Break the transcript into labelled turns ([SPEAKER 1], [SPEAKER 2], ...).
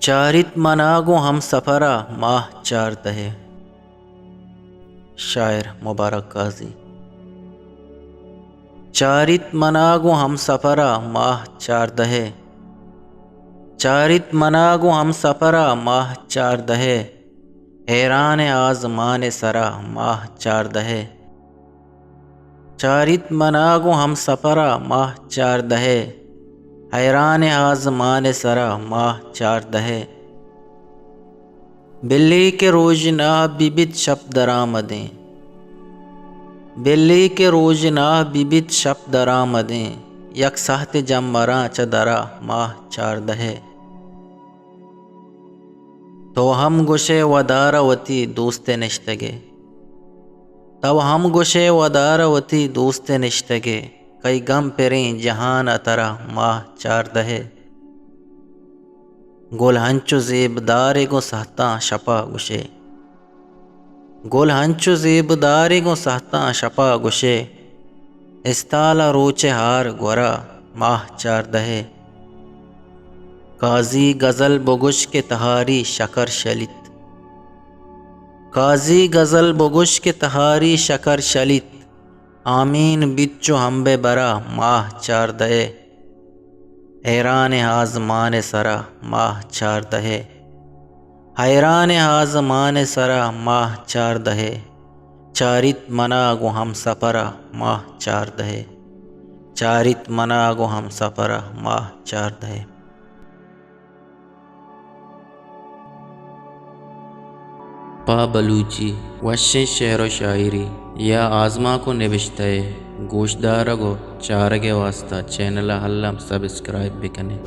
[SPEAKER 1] چارت مناگو ہم سفرا ماہ چار دہے۔ شاعر مبارک قاضی۔ چارت مناگو ہم سفرا ماہ چار دہے، چارت مناگو ہم سفرا ماہ چار دہے، حیران آزمان سرا ماہ چار دہے۔ چارت مناگو ہم سفرا ماہ چار دہے، حیران آزمان سرا ماہ چار دہے۔ بلی کے روزناہ بیبت شب درآمدیں، بلی کے روزناہ بیبت شب درآمدیں، یک سہت جم مراں چدرا ماہ چار دہے۔ تو ہم گوشے ودار وتی دوست نشتگے، تو ہم گوشے ودار وتی دوست نشتگے، کئی غم پریں جہان اترا ماہ چار دہے۔ گل ہنچو زیب دارے گو سہتاں شپا گوشے، گل ہنچو زیب دارے گو سہتاں شپا گوشے، استالا روچے ہار گورا ماہ چار دہے۔ قاضی غزل بگش کے تہاری شکر شلت، قاضی غزل بگش کے تہاری شکر شلت، آمین بچو ہم بے برا ماہ چار دہے، حیران آزمان سرا ماہ چار دہے، حیران آزمان سرا ماہ چار دہے، چارت مناگو ہم سفرا ماہ چار دہے، چارت مناگو ہم سفرا ماہ چار دہے۔ پا بلوچی وشیں شعر و شاعری یا آزما کو نوشتہ گوشدار گو چارگے واسطہ چینل حلم سبسکرائب بکنے۔